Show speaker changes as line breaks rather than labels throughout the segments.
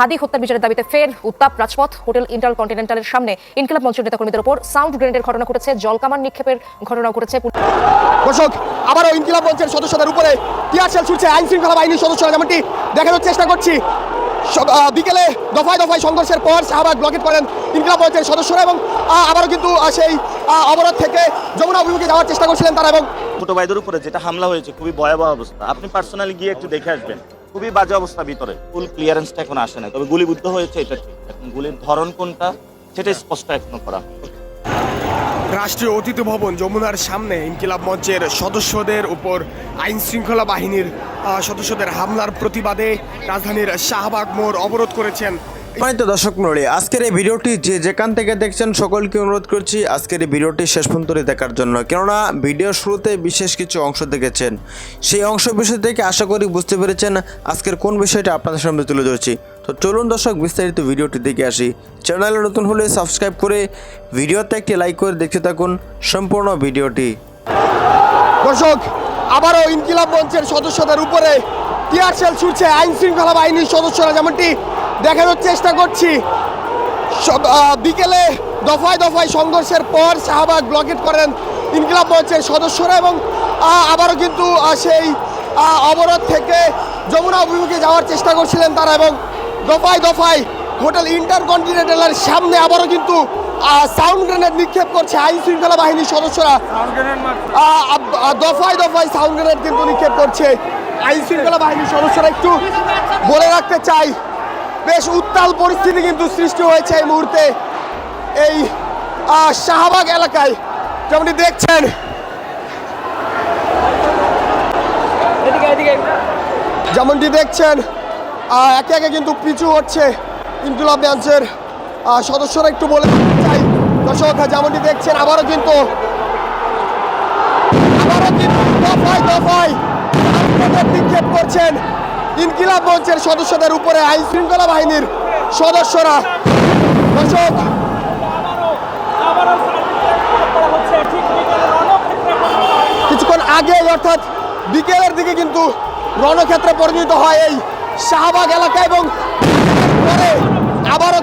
হাদি হত্যার বিচারের দাবিতে ফের উত্তাপ রাজপথ। হোটেল ইন্টারকন্টিনেন্টালের সামনে ইনকিলাব মঞ্চের নেতাকর্মীদের উপর সাউন্ড গ্রেনেডের ঘটনা ঘটেছে, জলকামান নিক্ষেপের ঘটনা ঘটেছে।
দর্শক, আবারও ইনকিলাব মঞ্চের সদস্যদের উপরে টিয়ার শেল ছুটছে আইন শৃঙ্খলা বাহিনীর সদস্যরা, যেমনটি দেখানোর চেষ্টা করছি। বিকেলে দফায় দফায় সংঘর্ষের পর শাহবাগ ব্লকেট করেন ইনকিলাব মঞ্চের সদস্যরা এবং আবারও কিন্তু সেই অবরোধ থেকে যমুনা অভিমুখে যাওয়ার চেষ্টা করছিলেন তারা। এবং
ছোট ভাইদের উপরে যেটা হামলা হয়েছে খুবই ভয়াবহ অবস্থা, আপনি পার্সোনালি গিয়ে একটু দেখে আসবেন। খুবই বাজে অবস্থা, ভিতরে ফুল ক্লিয়ারেন্সটা এখন আসে না, তবে গুলিবিদ্ধ হয়েছে এটা ঠিক। এখন গুলির ধরন কোনটা সেটা স্পষ্ট এখনো করা।
রাষ্ট্রীয় অতিথি ভবন যমুনার সামনে ইনকিলাব মঞ্চের সদস্যদের উপর আইন শৃঙ্খলা বাহিনীর সদস্যদের হামলার প্রতিবাদে রাজধানীর শাহবাগ মোড় অবরোধ করেছেন।
সম্মানিত দর্শক মণ্ডলী, আজকের এই ভিডিওটি যে যেখান থেকে দেখছেন সকলকে অনুরোধ করছি আজকের এই ভিডিওটি শেষ পর্যন্ত দেখার জন্য, কেননা ভিডিওর শুরুতে বিশেষ কিছু অংশ দেখেছেন, সেই অংশ বিষয় থেকে আশা করি বুঝতে পেরেছেন আজকের কোন বিষয়টা আপনাদের সামনে তুলে ধরছি। তো চলুন দর্শক, বিস্তারিত ভিডিওটি দেখে আসি। চ্যানেলে নতুন হলে সাবস্ক্রাইব করে ভিডিওতে একটি লাইক করে দেখতে থাকুন সম্পূর্ণ ভিডিওটি।
দর্শক, আবারও ইনকিলাব মঞ্চের সদস্যদের উপরে টিয়ার শেল ছুটছে আইন শৃঙ্খলা বাহিনীর সদস্যরা, যেমনটি দেখানোর চেষ্টা করছি। বিকেলে দফায় দফায় সংঘর্ষের পর শাহবাগ ব্লকেট করেন ইনকিলাব মঞ্চের সদস্যরা এবং আবারও কিন্তু সেই অবরোধ থেকে যমুনা অভিমুখে যাওয়ার চেষ্টা করছিলেন তারা। এবং দফায় দফায় হোটেল ইন্টারকন্টিনেন্টালের সামনে আবারও কিন্তু সাউন্ড গ্রেনেড নিক্ষেপ করছে আইন শৃঙ্খলা বাহিনীর সদস্যরা। দফায় দফায় সাউন্ড গ্রেনেড কিন্তু নিক্ষেপ করছে আইন শৃঙ্খলা বাহিনীর সদস্যরা। একটু বলে রাখতে চাই, বেশ উত্তাল পরিস্থিতি কিন্তু সৃষ্টি হয়েছে এই মুহূর্তে এই শাহবাগ এলাকায়, যেমনটি দেখছেন। যেমনটি দেখছেন একে একে কিন্তু পিছু হচ্ছে ইনকিলাব মঞ্চের সদস্যরা। একটু বলে চাই দর্শক, যেমনটি দেখছেন আবারও কিন্তু দফায় দফায় নিক্ষেপ করছেন ইনকিলাব মঞ্চের সদস্যদের উপরে আইন শৃঙ্খলা বাহিনীর সদস্যরা। দর্শক, কিছুক্ষণ আগে অর্থাৎ বিকেলের দিকে কিন্তু রণক্ষেত্রে পরিণত হয় এই শাহবাগ এলাকা এবং পরে আবারও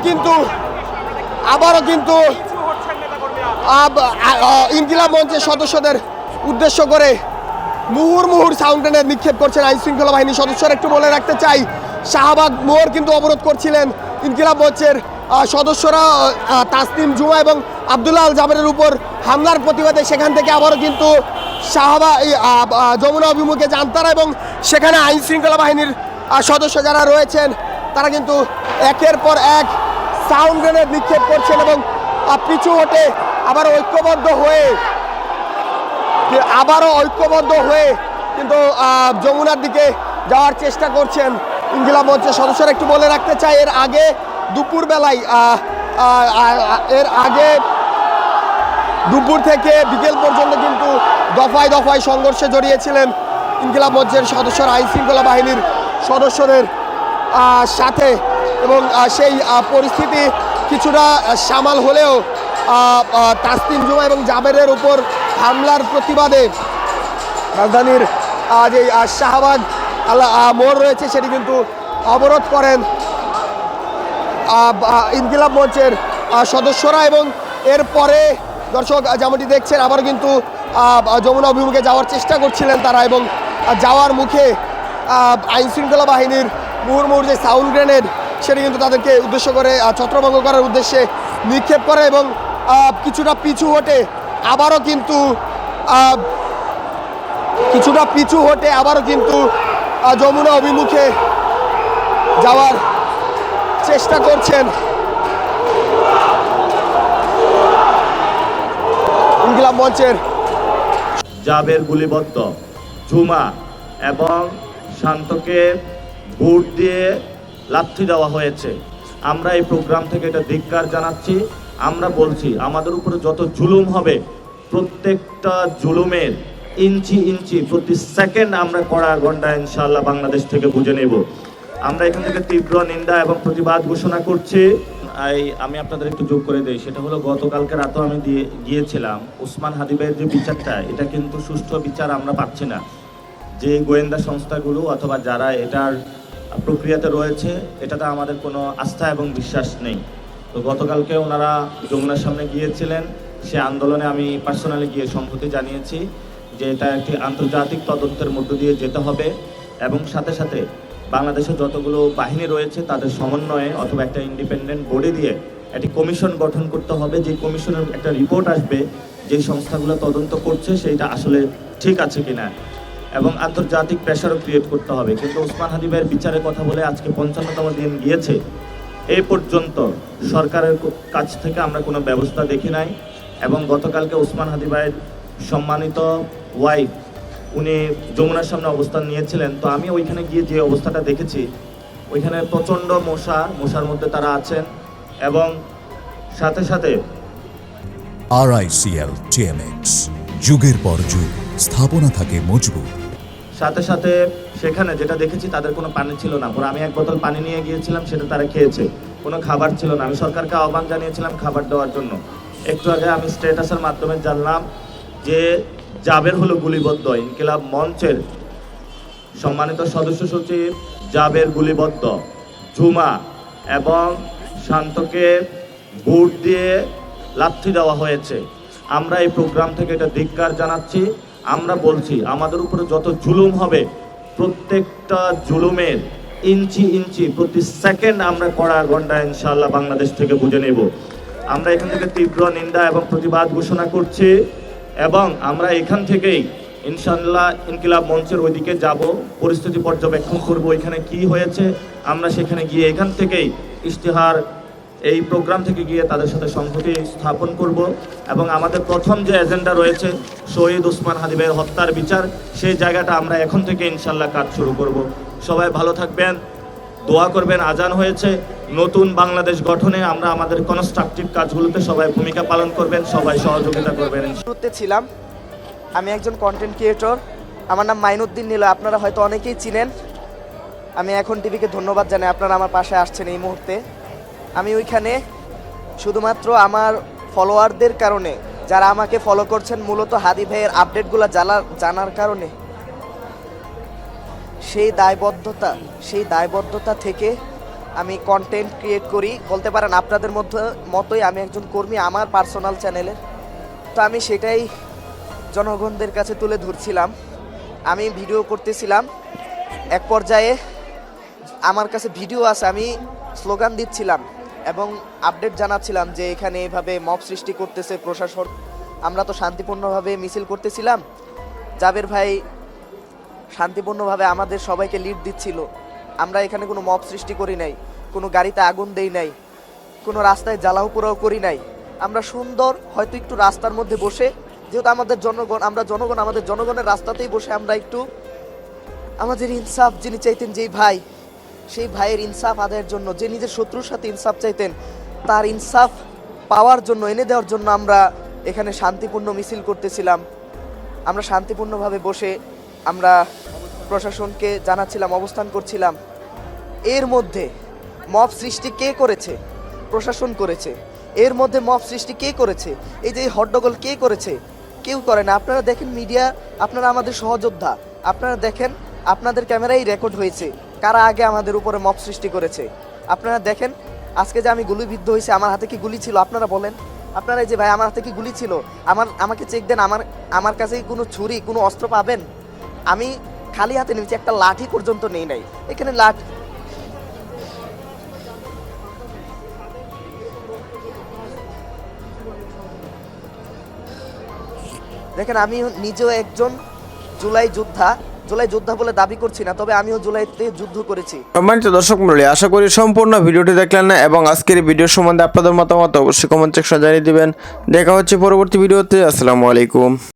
কিন্তু ইনকিলাব মঞ্চের সদস্যদের উদ্দেশ্য করে মুহুর্মুহুর সাউন্ড গ্রেনেড নিক্ষেপ করছেন আইন শৃঙ্খলা বাহিনীর সদস্যরা। একটু বলে রাখতে চাই, শাহবাগ মোড় কিন্তু অবরোধ করছিলেন ইনকিলাব মঞ্চের সদস্যরা তাসনিম জুমা এবং আব্দুল্লাহ আল জাবেরের উপর হামলার প্রতিবাদে। সেখান থেকে আবারও কিন্তু যমুনা অভিমুখে যান তারা এবং সেখানে আইন শৃঙ্খলা বাহিনীর সদস্য যারা রয়েছেন তারা কিন্তু একের পর এক সাউন্ড গ্রেনেড নিক্ষেপ করছেন এবং পিছু হটে আবারও ঐক্যবদ্ধ হয়ে কিন্তু যমুনার দিকে যাওয়ার চেষ্টা করছেন ইনকিলাব মঞ্চের সদস্যরা। একটু বলে রাখতে চাই, এর আগে দুপুর থেকে বিকেল পর্যন্ত কিন্তু দফায় দফায় সংঘর্ষে জড়িয়েছিলেন ইনকিলাব মঞ্চের সদস্যরা আইন শৃঙ্খলা বাহিনীর সদস্যদের সাথে। এবং সেই পরিস্থিতি কিছুটা সামাল হলেও তাসনিম জুমা এবং জাবেরের উপর হামলার প্রতিবাদে রাজধানীর যে শাহবাগ মোড় রয়েছে সেটি কিন্তু অবরোধ করেন ইনকিলাব মঞ্চের সদস্যরা। এবং এরপরে দর্শক, যেমনটি দেখছেন আবার কিন্তু যমুনা অভিমুখে যাওয়ার চেষ্টা করছিলেন তারা এবং যাওয়ার মুখে আইন শৃঙ্খলা বাহিনীর মুহুর্মুহুর যে সাউন্ড গ্রেনেড সেটি কিন্তু তাদেরকে উদ্দেশ্য করে ছত্রভঙ্গ করার উদ্দেশ্যে নিক্ষেপ করে এবং কিছুটা পিছু হটে আবারও কিন্তু যমুনা অভিমুখে যাওয়ার চেষ্টা করছেন ইনকিলাব মঞ্চের।
জাবের গুলিবদ্ধ, জুমা এবং শান্তকে বুট দিয়ে লাথি দেওয়া হয়েছে। আমরা এই প্রোগ্রাম থেকে এটা ধিক্কার জানাচ্ছি। আমরা বলছি আমাদের উপরে যত জুলুম হবে প্রত্যেকটা জুলুমের ইঞ্চি প্রতি সেকেন্ড আমরা কড়া গন্ডা ইনশাআল্লাহ বাংলাদেশ থেকে বুঝে নেব। আমরা এখান থেকে তীব্র নিন্দা এবং প্রতিবাদ ঘোষণা করছি। আমি আপনাদের একটু যোগ করে দিই, সেটা হলো গতকালকে রাতেও আমি গিয়েছিলাম ওসমান হাদিবের যে বিচারটা, এটা কিন্তু সুষ্ঠু বিচার আমরা পাচ্ছি না। যে গোয়েন্দা সংস্থাগুলো অথবা যারা এটার প্রক্রিয়াতে রয়েছে, এটাতে আমাদের কোনো আস্থা এবং বিশ্বাস নেই। তো গতকালকে ওনারা যমুনার সামনে গিয়েছিলেন, সে আন্দোলনে আমি পার্সোনালি গিয়ে সংহতি জানিয়েছি যে এটা একটি আন্তর্জাতিক তদন্তের মধ্য দিয়ে যেতে হবে এবং সাথে সাথে বাংলাদেশে যতগুলো বাহিনী রয়েছে তাদের সমন্বয়ে অথবা একটা ইন্ডিপেন্ডেন্ট বডি দিয়ে একটি কমিশন গঠন করতে হবে, যে কমিশনের একটা রিপোর্ট আসবে যে সংস্থাগুলো তদন্ত করছে সেইটা আসলে ঠিক আছে কিনা, এবং আন্তর্জাতিক প্রেশারও ক্রিয়েট করতে হবে। কিন্তু ওসমান হাদি ভাইয়ের বিচারের কথা বলে আজকে 55তম দিন গিয়েছে, এই পর্যন্ত সরকারের কাছ থেকে আমরা কোনো ব্যবস্থা দেখি নাই। এবং গতকালকে ওসমান হাদি ভাইয়ের সম্মানিত ওয়াইফ উনি যমুনার সামনে অবস্থান নিয়েছিলেন। তো আমি ওইখানে গিয়ে যে অবস্থাটা দেখেছি, ওইখানে প্রচণ্ড মশার মধ্যে তারা আছেন এবং সাথে সাথে
RICL TMX, যুগের পর যুগ স্থাপনা থাকে মজবুত।
সাথে সাথে সেখানে যেটা দেখেছি তাদের কোনো পানি ছিল না। পরে আমি এক বোতল পানি নিয়ে গিয়েছিলাম, সেটা তারা খেয়েছে। কোনো খাবার ছিল না। আমি সরকারকে আহ্বান জানিয়েছিলাম খাবার দেওয়ার জন্য। একটু আগে আমি স্ট্যাটাসের মাধ্যমে জানলাম যে জাবের হলো গুলিবদ্ধ। ইনকিলাব মঞ্চের সম্মানিত সদস্য সচিব জাবের গুলিবদ্ধ, ঝুমা এবং শান্তকে বুট দিয়ে লাথি দেওয়া হয়েছে। আমরা এই প্রোগ্রাম থেকে এটা ধিক্কার জানাচ্ছি। আমরা বলছি আমাদের উপরে যত জুলুম হবে, প্রত্যেকটা জুলুমের ইঞ্চি ইঞ্চি প্রতি সেকেন্ড আমরা কড়া গন্ডা ইনশাআল্লাহ বাংলাদেশ থেকে বুঝে নেব। আমরা এখান থেকে তীব্র নিন্দা এবং প্রতিবাদ ঘোষণা করছি এবং আমরা এখান থেকেই ইনশাআল্লাহ ইনকিলাব মঞ্চের ওইদিকে যাব, পরিস্থিতি পর্যবেক্ষণ করব, ওইখানে কি হয়েছে আমরা সেখানে গিয়ে এখান থেকেই ইশতেহার এই প্রোগ্রাম থেকে গিয়ে তাদের সাথে সংহতি স্থাপন করব এবং আমাদের প্রথম যে এজেন্ডা রয়েছে শহীদ ওসমান হাদি ভাইয়ের হত্যার বিচার, সেই জায়গাটা আমরা এখন থেকে ইনশাআল্লাহ কাজ শুরু করব। সবাই ভালো থাকবেন, দোয়া করবেন। আজান হয়েছে, নতুন বাংলাদেশ গঠনে আমরা আমাদের কনস্ট্রাকটিভ কাজগুলোতে সবাই ভূমিকা পালন করবেন, সবাই সহযোগিতা করবেন।
শুরুতে ছিলাম, আমি একজন কন্টেন্ট ক্রিয়েটর, আমার নাম মাইনুদ্দিন নীল, আপনারা হয়তো অনেকেই চিনেন। আমি এখন টিভিকে ধন্যবাদ জানাই, আপনারা আমার পাশে আসছেন এই মুহূর্তে। আমি ওইখানে শুধুমাত্র আমার ফলোয়ারদের কারণে, যারা আমাকে ফলো করছেন মূলত হাদি ভাইয়ের আপডেটগুলো জানার কারণে, সেই দায়বদ্ধতা থেকে আমি কন্টেন্ট ক্রিয়েট করি। বলতে পারেন আপনাদের মতোই আমি একজন কর্মী আমার পার্সোনাল চ্যানেলের। তো আমি সেটাই জনগণদের কাছে তুলে ধরছিলাম, আমি ভিডিও করতেছিলাম। এক পর্যায়ে আমার কাছে ভিডিও আছে, আমি স্লোগান দিচ্ছিলাম এবং আপডেট জানাচ্ছিলাম যে এখানে এভাবে মব সৃষ্টি করতেছে প্রশাসন। আমরা তো শান্তিপূর্ণভাবে মিছিল করতেছিলাম, জাবের ভাই শান্তিপূর্ণভাবে আমাদের সবাইকে লিড দিচ্ছিল। আমরা এখানে কোনো মব সৃষ্টি করি নাই, কোনো গাড়িতে আগুন দেই নাই, কোনো রাস্তায় জ্বালাও পোড়াও করি নাই। আমরা সুন্দর হয়তো একটু রাস্তার মধ্যে বসে, যেহেতু আমাদের জনগণ, আমরা জনগণ, আমাদের জনগণের রাস্তাতেই বসে আমরা একটু আমাদের ইনসাফ যিনি চাইতেন, যেই ভাই, সেই ভাইয়ের ইনসাফ আদায়ের জন্য, যে নিজের শত্রুর সাথে ইনসাফ চাইতেন, তার ইনসাফ পাওয়ার জন্য, এনে দেওয়ার জন্য আমরা এখানে শান্তিপূর্ণ মিছিল করতেছিলাম। আমরা শান্তিপূর্ণভাবে বসে আমরা প্রশাসনকে জানাচ্ছিলাম, অবস্থান করছিলাম। এর মধ্যে মব সৃষ্টি কে করেছে? প্রশাসন করেছে। এর মধ্যে মব সৃষ্টি কে করেছে? এই যে হট্টগোল কে করেছে? কেউ করে না। আপনারা দেখেন মিডিয়া, আপনারা আমাদের সহযোদ্ধা, আপনারা দেখেন আপনাদের ক্যামেরাই রেকর্ড হয়েছে কারা আগে আমাদের উপরে মব সৃষ্টি করেছে। আপনারা দেখেন আজকে যে আমি গুলিবিদ্ধ হয়েছি, আমার হাতে কি গুলি ছিল? আপনারা বলেন, আপনারা এই যে ভাই আমার হাতে কি গুলি ছিল? আমাকে চেক দেন, আমার কাছে কোনো ছুরি, কোনো অস্ত্র পাবেন? আমি খালি হাতে নিয়েছি, একটা লাঠি পর্যন্ত নেই নাই। এখানে দেখেন, আমি নিজেও একজন জুলাই যোদ্ধা বলে দাবি করছি না, তবে আমিও জুলাইতে যুদ্ধ করেছি।
সম্মানিত দর্শক মণ্ডলী, আশা করি সম্পূর্ণ ভিডিওটি দেখলেন না এবং আজকের ভিডিও সম্বন্ধে আপনাদের মতামত অবশ্যই কমেন্ট সেকশনে জানিয়ে দিবেন। দেখা হচ্ছে পরবর্তী ভিডিওতে। আসসালামু আলাইকুম।